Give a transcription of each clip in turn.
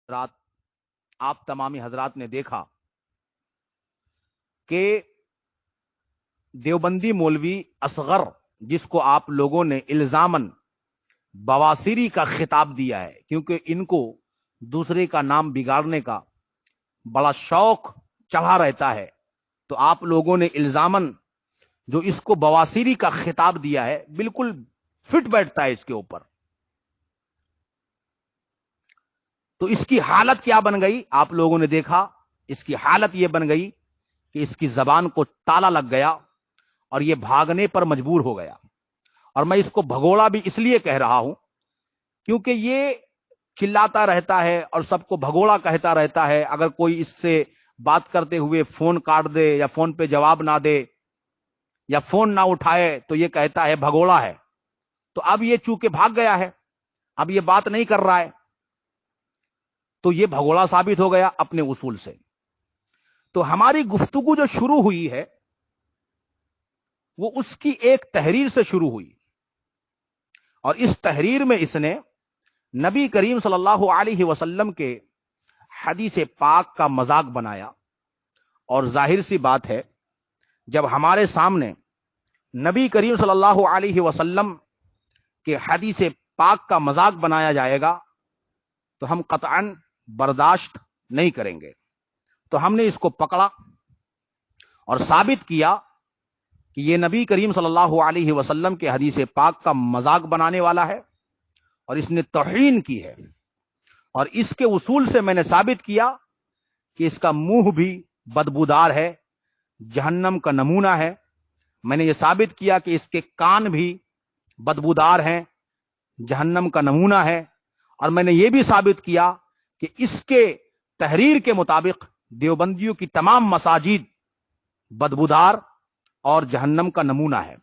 حضرات، آپ تمامی حضرات نے دیکھا کہ دیوبندی مولوی اصغر، جس کو آپ لوگوں نے الزامن بواسیری کا خطاب دیا ہے، کیونکہ ان کو دوسرے کا نام بگاڑنے کا بڑا شوق چڑھا رہتا ہے، تو آپ لوگوں نے الزامن جو اس کو بواسیری کا خطاب دیا ہے بالکل فٹ بیٹھتا ہے اس کے اوپر. تو اس کی حالت کیا بن گئی آپ لوگوں نے دیکھا. اس کی حالت یہ بن گئی کہ اس کی زبان کو تالا لگ گیا اور یہ بھاگنے پر مجبور ہو گیا. اور میں اس کو بھگوڑا بھی اس لیے کہہ رہا ہوں کیونکہ یہ چلاتا رہتا ہے اور سب کو بھگوڑا کہتا رہتا ہے. اگر کوئی اس سے بات کرتے ہوئے فون کاٹ دے یا فون پہ جواب نہ دے یا فون نہ اٹھائے تو یہ کہتا ہے بھگوڑا ہے. تو اب یہ چونکہ بھاگ گیا ہے، اب یہ بات نہیں کر رہا ہے، تو یہ بھگوڑا ثابت ہو گیا اپنے اصول سے. تو ہماری گفتگو جو شروع ہوئی ہے وہ اس کی ایک تحریر سے شروع ہوئی، اور اس تحریر میں اس نے نبی کریم صلی اللہ علیہ وسلم کے حدیث پاک کا مذاق بنایا. اور ظاہر سی بات ہے، جب ہمارے سامنے نبی کریم صلی اللہ علیہ وسلم کے حدیث پاک کا مذاق بنایا جائے گا تو ہم قطعاً برداشت نہیں کریں گے. تو ہم نے اس کو پکڑا اور ثابت کیا کہ یہ نبی کریم صلی اللہ علیہ وسلم کے حدیث پاک کا مذاق بنانے والا ہے اور اس نے توہین کی ہے. اور اس کے اصول سے میں نے ثابت کیا کہ اس کا منہ بھی بدبودار ہے، جہنم کا نمونہ ہے. میں نے یہ ثابت کیا کہ اس کے کان بھی بدبودار ہیں، جہنم کا نمونہ ہے. اور میں نے یہ بھی ثابت کیا کہ اس کے تحریر کے مطابق دیوبندیوں کی تمام مساجد بدبودار اور جہنم کا نمونہ ہے.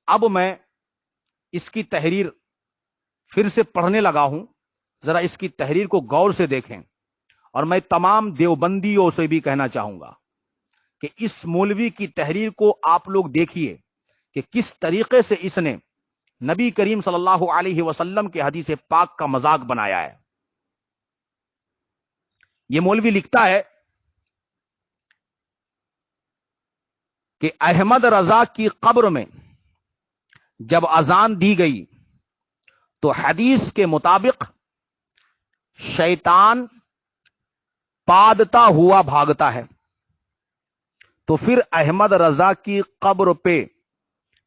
اب میں اس کی تحریر پھر سے پڑھنے لگا ہوں، ذرا اس کی تحریر کو غور سے دیکھیں. اور میں تمام دیوبندیوں سے بھی کہنا چاہوں گا کہ اس مولوی کی تحریر کو آپ لوگ دیکھیے کہ کس طریقے سے اس نے نبی کریم صلی اللہ علیہ وسلم کے حدیث پاک کا مذاق بنایا ہے. یہ مولوی لکھتا ہے کہ احمد رضا کی قبر میں جب اذان دی گئی تو حدیث کے مطابق شیطان پادتا ہوا بھاگتا ہے. تو پھر احمد رضا کی قبر پہ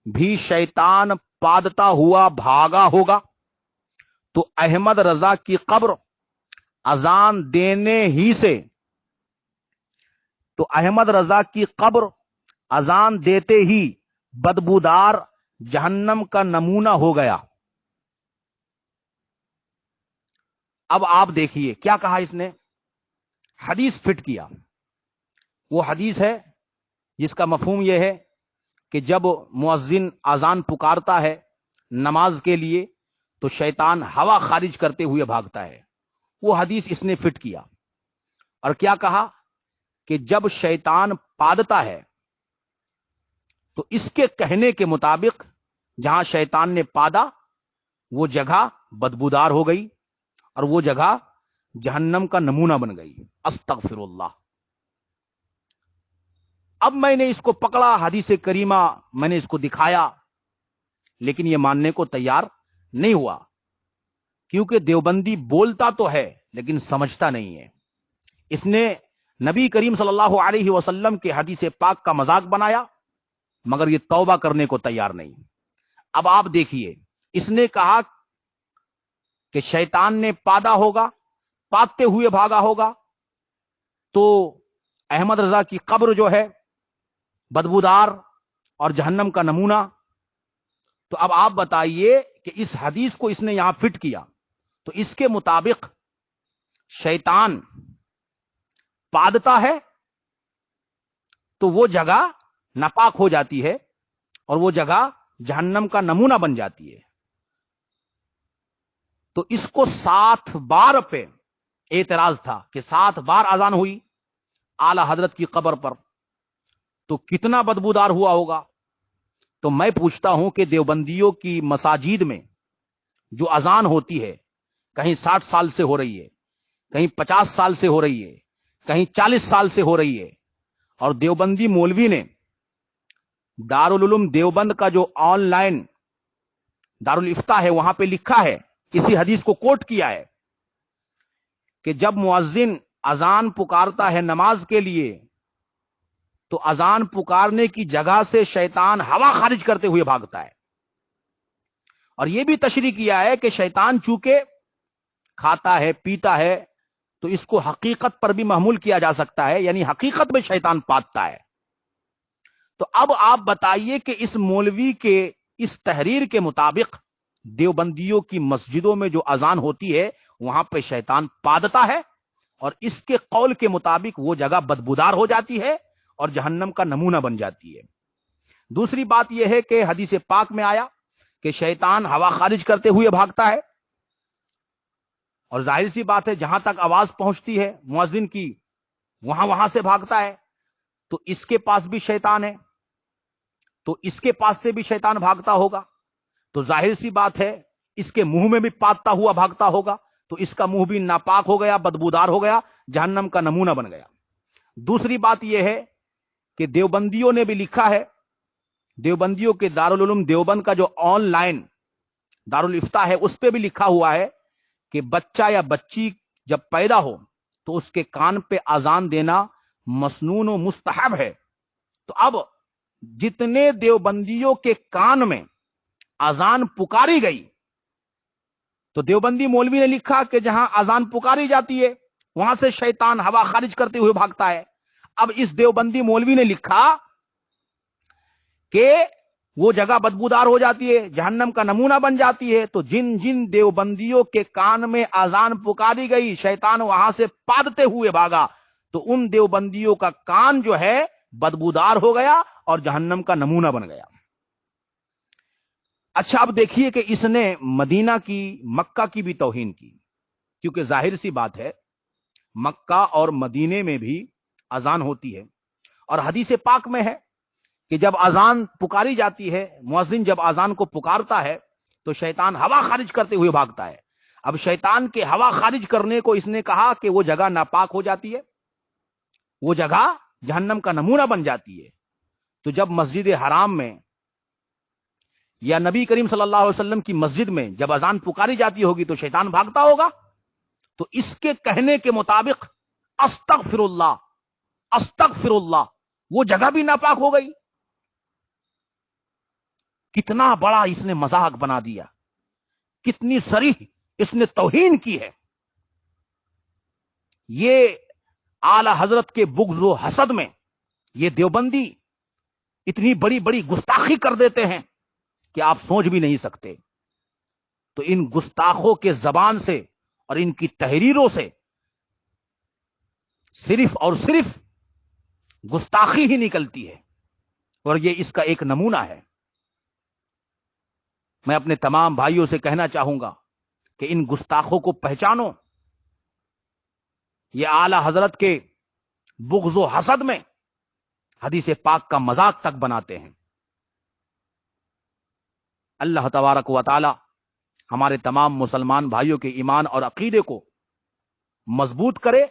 بھی شیطان پادتا ہوا بھاگا ہوگا. تو احمد رضا کی قبر اذان دینے ہی سے، تو احمد رضا کی قبر اذان دیتے ہی بدبودار جہنم کا نمونہ ہو گیا. اب آپ دیکھیے کیا کہا اس نے، حدیث فٹ کیا. وہ حدیث ہے جس کا مفہوم یہ ہے کہ جب مؤذن اذان پکارتا ہے نماز کے لیے تو شیطان ہوا خارج کرتے ہوئے بھاگتا ہے. وہ حدیث اس نے فٹ کیا اور کیا کہا کہ جب شیطان پادتا ہے تو اس کے کہنے کے مطابق جہاں شیطان نے پادا وہ جگہ بدبودار ہو گئی اور وہ جگہ جہنم کا نمونہ بن گئی. استغفر اللہ. اب میں نے اس کو پکڑا، حدیث کریمہ میں نے اس کو دکھایا، لیکن یہ ماننے کو تیار نہیں ہوا کیونکہ دیوبندی بولتا تو ہے لیکن سمجھتا نہیں ہے. اس نے نبی کریم صلی اللہ علیہ وسلم کے حدیث پاک کا مذاق بنایا مگر یہ توبہ کرنے کو تیار نہیں. اب آپ دیکھیے، اس نے کہا کہ شیطان نے پادا ہوگا، پادتے ہوئے بھاگا ہوگا، تو احمد رضا کی قبر جو ہے بدبودار اور جہنم کا نمونہ. تو اب آپ بتائیے کہ اس حدیث کو اس نے یہاں فٹ کیا تو اس کے مطابق شیطان پادتا ہے تو وہ جگہ ناپاک ہو جاتی ہے اور وہ جگہ جہنم کا نمونہ بن جاتی ہے. تو اس کو 7 بار پہ اعتراض تھا کہ 7 بار اذان ہوئی اعلی حضرت کی قبر پر، تو کتنا بدبودار ہوا ہوگا. تو میں پوچھتا ہوں کہ دیوبندیوں کی مساجد میں جو اذان ہوتی ہے کہیں 60 سال سے ہو رہی ہے، کہیں 50 سال سے ہو رہی ہے، کہیں 40 سال سے ہو رہی ہے، اور دیوبندی مولوی نے دارالعلوم دیوبند کا جو آن لائن دارالفتہ ہے وہاں پہ لکھا ہے، اسی حدیث کو کوٹ کیا ہے کہ جب مؤذن اذان پکارتا ہے نماز کے لیے تو اذان پکارنے کی جگہ سے شیطان ہوا خارج کرتے ہوئے بھاگتا ہے، اور یہ بھی تشریح کیا ہے کہ شیطان چونکہ کھاتا ہے پیتا ہے تو اس کو حقیقت پر بھی محمول کیا جا سکتا ہے، یعنی حقیقت میں شیطان پاتتا ہے۔ تو اب آپ بتائیے کہ اس مولوی کے اس تحریر کے مطابق دیوبندیوں کی مسجدوں میں جو اذان ہوتی ہے وہاں پہ شیطان پادتا ہے، اور اس کے قول کے مطابق وہ جگہ بدبودار ہو جاتی ہے اور جہنم کا نمونہ بن جاتی ہے۔ دوسری بات یہ ہے کہ حدیث پاک میں آیا کہ شیطان ہوا خارج کرتے ہوئے بھاگتا ہے، اور ظاہر سی بات ہے جہاں تک آواز پہنچتی ہے مؤذن کی وہاں سے بھاگتا ہے، تو اس کے پاس بھی شیطان ہے، تو اس کے پاس سے بھی شیطان بھاگتا ہوگا، تو ظاہر سی بات ہے اس کے منہ میں بھی پاتتا ہوا بھاگتا ہوگا، تو اس کا منہ بھی ناپاک ہو گیا، بدبودار ہو گیا، جہنم کا نمونہ بن گیا۔ دوسری بات یہ ہے کہ دیوبندیوں نے بھی لکھا ہے، دیوبندیوں کے دارالعلوم دیوبند کا جو آن لائن دارالفتہ ہے اس پہ بھی لکھا ہوا ہے کہ بچہ یا بچی جب پیدا ہو تو اس کے کان پہ اذان دینا مسنون و مستحب ہے۔ تو اب جتنے دیوبندیوں کے کان میں اذان پکاری گئی، تو دیوبندی مولوی نے لکھا کہ جہاں اذان پکاری جاتی ہے وہاں سے شیطان ہوا خارج کرتے ہوئے بھاگتا ہے۔ اب اس دیوبندی مولوی نے لکھا کہ وہ جگہ بدبودار ہو جاتی ہے، جہنم کا نمونہ بن جاتی ہے، تو جن جن دیوبندیوں کے کان میں اذان پکاری گئی شیطان وہاں سے پادتے ہوئے بھاگا، تو ان دیوبندیوں کا کان جو ہے بدبودار ہو گیا اور جہنم کا نمونہ بن گیا۔ اچھا اب دیکھیے کہ اس نے مدینہ کی، مکہ کی بھی توہین کی، کیونکہ ظاہر سی بات ہے مکہ اور مدینے میں بھی اذان ہوتی ہے، اور حدیث پاک میں ہے کہ جب اذان پکاری جاتی ہے، مؤذن جب اذان کو پکارتا ہے تو شیطان ہوا خارج کرتے ہوئے بھاگتا ہے۔ اب شیطان کے ہوا خارج کرنے کو اس نے کہا کہ وہ جگہ ناپاک ہو جاتی ہے، وہ جگہ جہنم کا نمونہ بن جاتی ہے، تو جب مسجد حرام میں یا نبی کریم صلی اللہ علیہ وسلم کی مسجد میں جب اذان پکاری جاتی ہوگی تو شیطان بھاگتا ہوگا، تو اس کے کہنے کے مطابق استغفر اللہ، استغفر اللہ، وہ جگہ بھی ناپاک ہو گئی۔ کتنا بڑا اس نے مذاق بنا دیا، کتنی صریح اس نے توہین کی ہے۔ یہ اعلی حضرت کے بغض و حسد میں یہ دیوبندی اتنی بڑی بڑی گستاخی کر دیتے ہیں کہ آپ سوچ بھی نہیں سکتے۔ تو ان گستاخوں کے زبان سے اور ان کی تحریروں سے صرف اور صرف گستاخی ہی نکلتی ہے، اور یہ اس کا ایک نمونہ ہے۔ میں اپنے تمام بھائیوں سے کہنا چاہوں گا کہ ان گستاخوں کو پہچانو، یہ اعلی حضرت کے بغض و حسد میں حدیث پاک کا مذاق تک بناتے ہیں۔ اللہ تبارک و تعالی ہمارے تمام مسلمان بھائیوں کے ایمان اور عقیدے کو مضبوط کرے،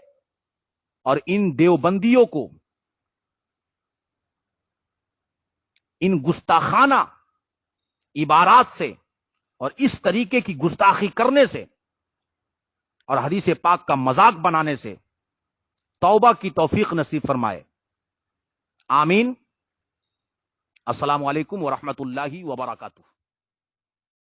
اور ان دیوبندیوں کو ان گستاخانہ عبارات سے اور اس طریقے کی گستاخی کرنے سے اور حدیث پاک کا مذاق بنانے سے توبہ کی توفیق نصیب فرمائے، آمین۔ السلام علیکم ورحمۃ اللہ وبرکاتہ۔